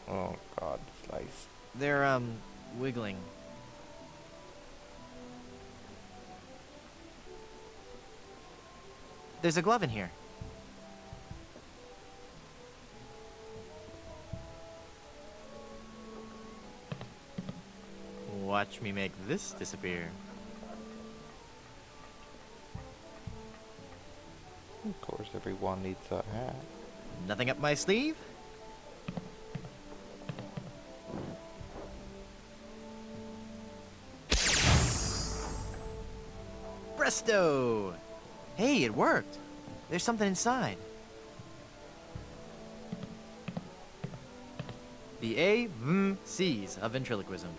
Oh god, Slice. They're, wiggling. There's a glove in here. Watch me make this disappear. Of course, everyone needs a hat. Nothing up my sleeve? Presto! Hey, it worked. There's something inside. The C's of ventriloquism.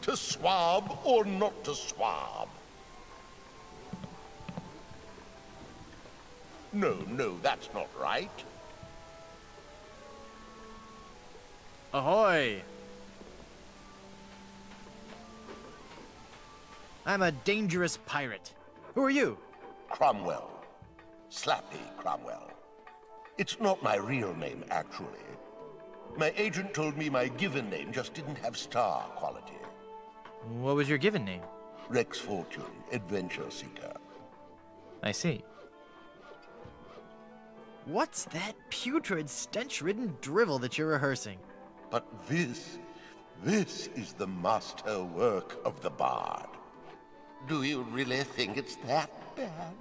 To swab or not to swab? No, that's not right. Ahoy! I'm a dangerous pirate. Who are you? Cromwell. Slappy Cromwell. It's not my real name, actually. My agent told me my given name just didn't have star quality. What was your given name? Rex Fortune, Adventure Seeker. I see. What's that putrid, stench-ridden drivel that you're rehearsing? But this is the master work of the bard. Do you really think it's that bad?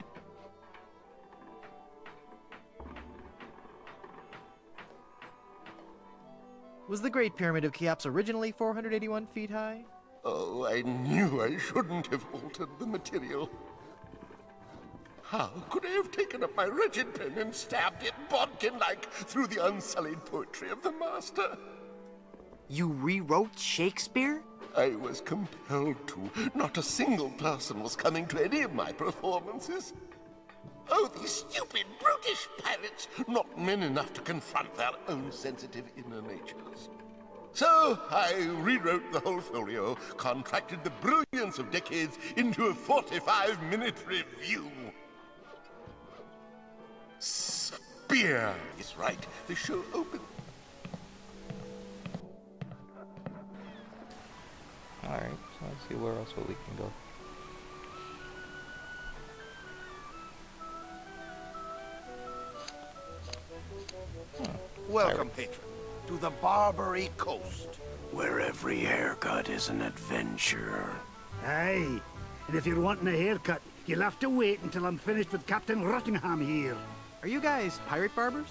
Was the Great Pyramid of Cheops originally 481 feet high? Oh, I knew I shouldn't have altered the material. How could I have taken up my wretched pen and stabbed it bodkin-like through the unsullied poetry of the master? You rewrote Shakespeare? I was compelled to. Not a single person was coming to any of my performances. Oh, these stupid, brutish pirates, not men enough to confront their own sensitive inner natures. So I rewrote the whole folio, contracted the brilliance of decades into a 45-minute review. Spear is right. The show opened. Alright, so let's see where else we can go. Welcome, patron, to the Barbary Coast, where every haircut is an adventure. Aye, and if you're wanting a haircut, you'll have to wait until I'm finished with Captain Rottingham here. Are you guys pirate barbers?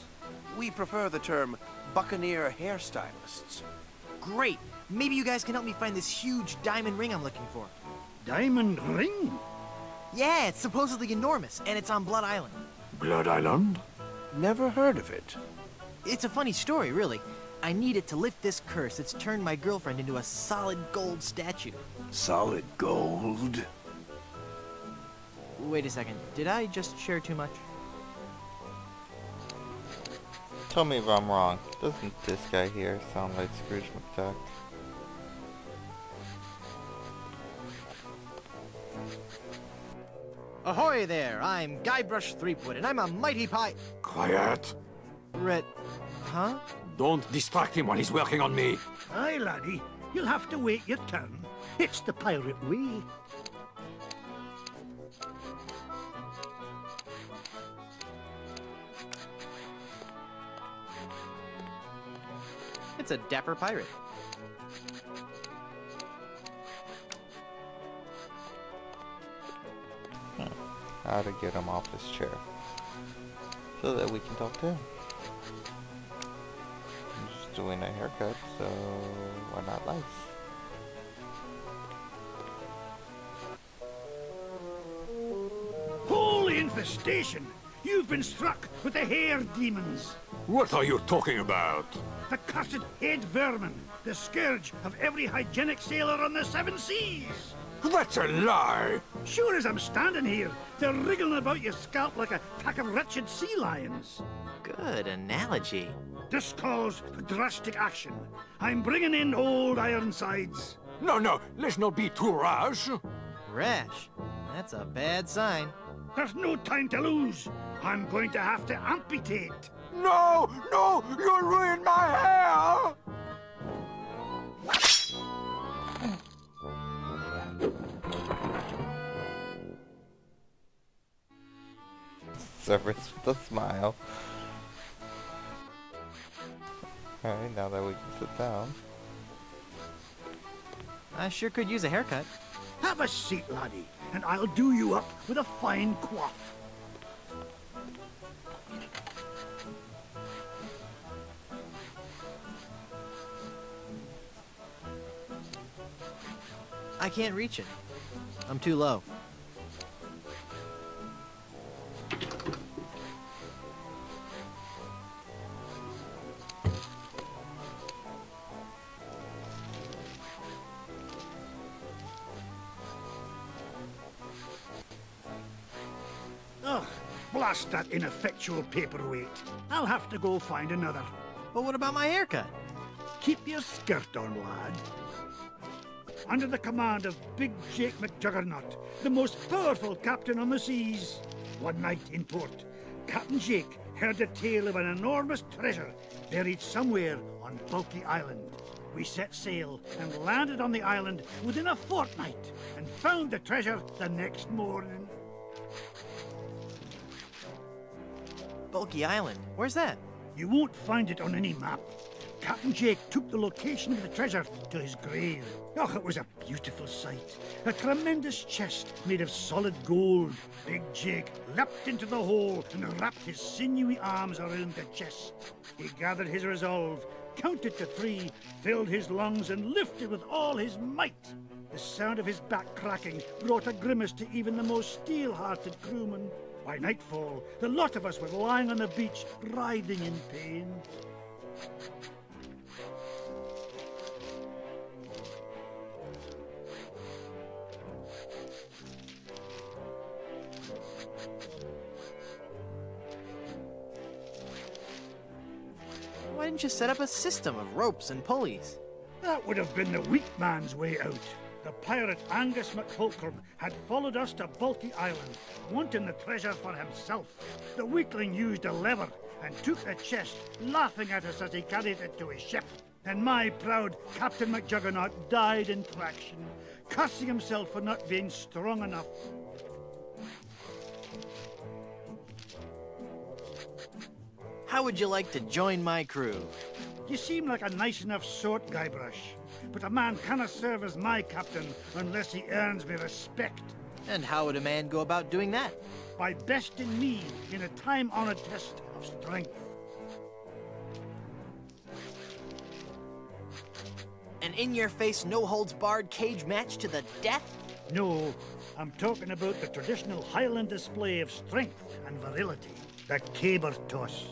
We prefer the term buccaneer hairstylists. Great! Maybe you guys can help me find this huge diamond ring I'm looking for. Diamond ring? Yeah, it's supposedly enormous, and it's on Blood Island. Blood Island? Never heard of it. It's a funny story, really. I need it to lift this curse that's turned my girlfriend into a solid gold statue. Solid gold? Wait a second, did I just share too much? Tell me if I'm wrong. Doesn't this guy here sound like Scrooge McDuck? Ahoy there! I'm Guybrush Threepwood, and I'm a mighty Quiet. Huh? Don't distract him while he's working on me. Aye, laddie, you'll have to wait your turn. It's the pirate way. It's a dapper pirate. How to get him off his chair so that we can talk to him. I'm just doing a haircut, so why not lice? Holy infestation! You've been struck with the hair demons. What are you talking about? The cursed head vermin, the scourge of every hygienic sailor on the seven seas. That's a lie. Sure as I'm standing here, they're wriggling about your scalp like a pack of wretched sea lions. Good analogy. This calls for drastic action. I'm bringing in old Ironsides. No, let's not be too rash. Rash? That's a bad sign. There's no time to lose. I'm going to have to amputate. No, you'll ruin my hair. Service with a smile. Alright, now that we can sit down. I sure could use a haircut. Have a seat, laddie, and I'll do you up with a fine coif. I can't reach it. I'm too low. Ugh, blast that ineffectual paperweight. I'll have to go find another. But what about my haircut? Keep your skirt on, lad. Under the command of Big Jake McJuggernaut, the most powerful captain on the seas. One night in port, Captain Jake heard a tale of an enormous treasure buried somewhere on Bulky Island. We set sail and landed on the island within a fortnight and found the treasure the next morning. Bulky Island. Where's that? You won't find it on any map. Captain Jake took the location of the treasure to his grave. Oh, it was a beautiful sight. A tremendous chest made of solid gold. Big Jake leapt into the hole and wrapped his sinewy arms around the chest. He gathered his resolve, counted to 3, filled his lungs, and lifted with all his might. The sound of his back cracking brought a grimace to even the most steel-hearted crewman. By nightfall, the lot of us were lying on the beach, writhing in pain. Why didn't you set up a system of ropes and pulleys? That would have been the weak man's way out. The pirate Angus McFulcrum had followed us to Bulky Island, wanting the treasure for himself. The weakling used a lever and took the chest, laughing at us as he carried it to his ship. And my proud Captain McJuggernaut died in traction, cursing himself for not being strong enough. How would you like to join my crew? You seem like a nice enough sort, Guybrush, but a man cannot serve as my captain unless he earns me respect. And how would a man go about doing that? By besting me in a time-honored test of strength. An in-your-face, no-holds-barred cage match to the death? No, I'm talking about the traditional Highland display of strength and virility, the caber toss.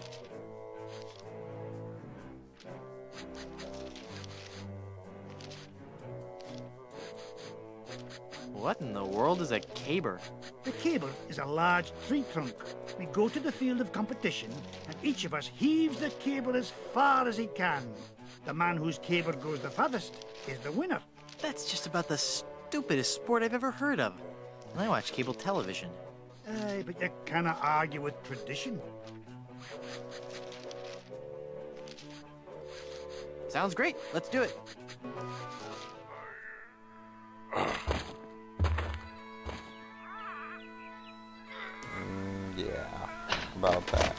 What in the world is a caber? The caber is a large tree trunk. We go to the field of competition, and each of us heaves the caber as far as he can. The man whose caber goes the farthest is the winner. That's just about the stupidest sport I've ever heard of. And I watch cable television. Aye, but you cannot argue with tradition. Sounds great. Let's do it. Yeah, about that.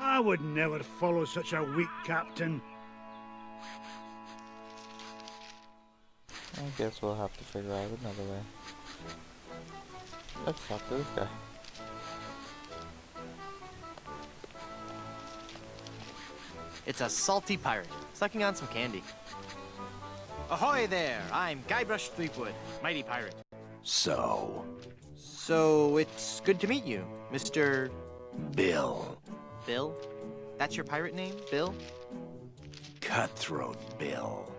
I would never follow such a weak captain. I guess we'll have to figure out another way. Let's talk to this guy. It's a salty pirate, sucking on some candy. Ahoy there! I'm Guybrush Threepwood, mighty pirate. So, It's good to meet you, Mr. Bill. Bill? That's your pirate name, Bill? Cutthroat Bill.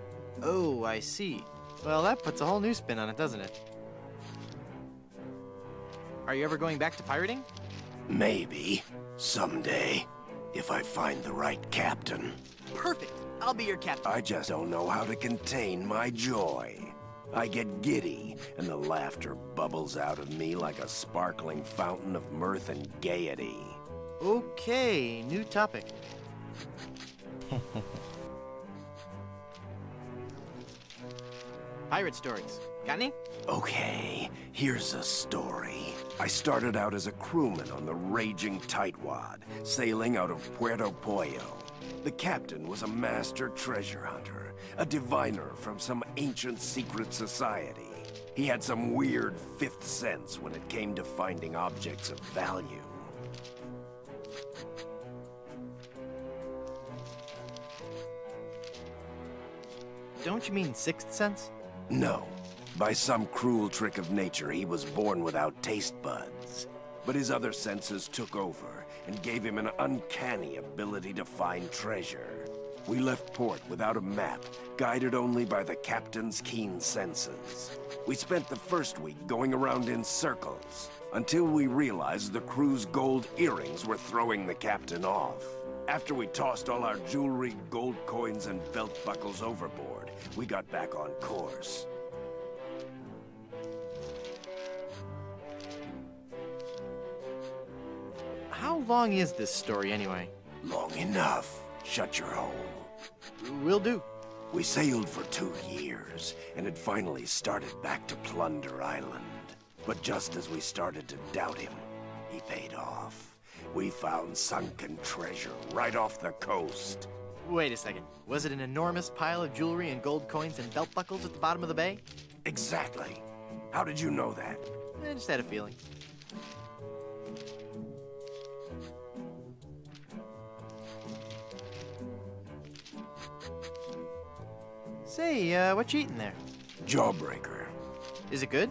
Oh, I see. Well, that puts a whole new spin on it, doesn't it? Are you ever going back to pirating? Maybe. Someday. If I find the right captain. Perfect. I'll be your captain. I just don't know how to contain my joy. I get giddy, and the laughter bubbles out of me like a sparkling fountain of mirth and gaiety. Okay, new topic. Pirate stories. Got any? Okay, here's a story. I started out as a crewman on the raging tightwad, sailing out of Puerto Pollo. The captain was a master treasure hunter, a diviner from some ancient secret society. He had some weird fifth sense when it came to finding objects of value. Don't you mean sixth sense? No. By some cruel trick of nature, he was born without taste buds. But his other senses took over and gave him an uncanny ability to find treasure. We left port without a map, guided only by the captain's keen senses. We spent the first week going around in circles, until we realized the crew's gold earrings were throwing the captain off. After we tossed all our jewelry, gold coins, and belt buckles overboard, we got back on course. How long is this story anyway? Long enough. Shut your hole. Will do. We sailed for 2 years, and had finally started back to Plunder Island. But just as we started to doubt him, he paid off. We found sunken treasure right off the coast. Wait a second. Was it an enormous pile of jewelry and gold coins and belt buckles at the bottom of the bay? Exactly. How did you know that? I just had a feeling. Say, what you eating there? Jawbreaker. Is it good?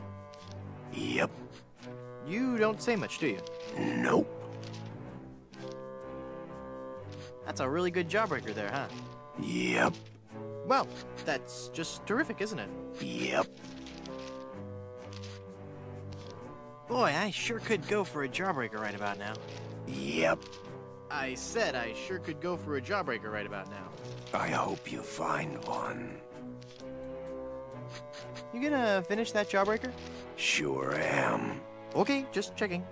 Yep. You don't say much, do you? Nope. That's a really good jawbreaker there, huh? Yep. Well, that's just terrific, isn't it? Yep. Boy, I sure could go for a jawbreaker right about now. Yep. I said I sure could go for a jawbreaker right about now. I hope you find one. You gonna finish that jawbreaker? Sure am. Okay, just checking.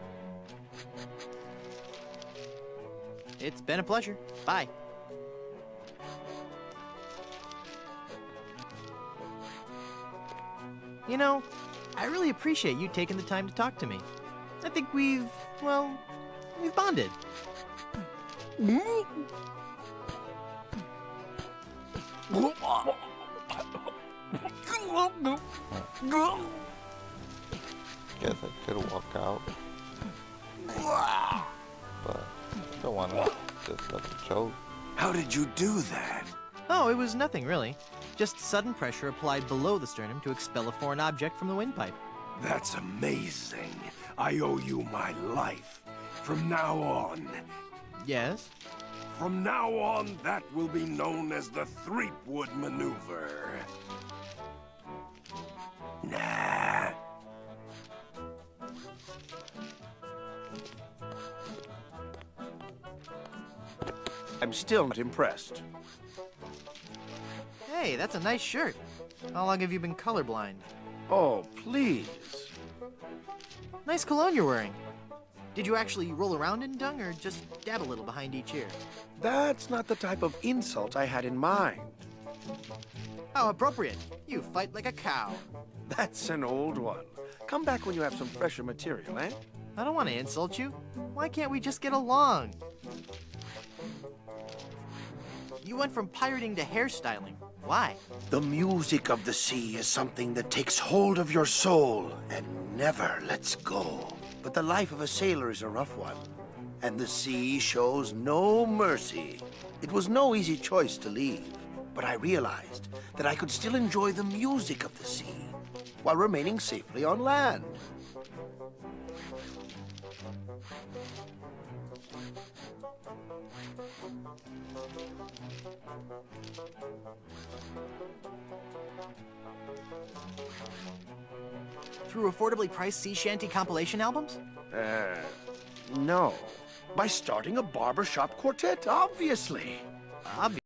It's been a pleasure. Bye. You know, I really appreciate you taking the time to talk to me. I think we've bonded. Guess I could walk out. But I don't want to just let it choke. How did you do that? Oh, it was nothing really. Just sudden pressure applied below the sternum to expel a foreign object from the windpipe. That's amazing. I owe you my life. From now on, Yes? that will be known as the Threepwood Maneuver. Nah. I'm still not impressed. Hey, that's a nice shirt. How long have you been colorblind? Oh, please. Nice cologne you're wearing. Did you actually roll around in dung or just dab a little behind each ear? That's not the type of insult I had in mind. How appropriate. You fight like a cow. That's an old one. Come back when you have some fresher material, eh? I don't want to insult you. Why can't we just get along? You went from pirating to hairstyling. Why? The music of the sea is something that takes hold of your soul and never lets go. But the life of a sailor is a rough one, and the sea shows no mercy. It was no easy choice to leave, but I realized that I could still enjoy the music of the sea while remaining safely on land. Through affordably priced sea shanty compilation albums? No. By starting a barbershop quartet, obviously. Obviously.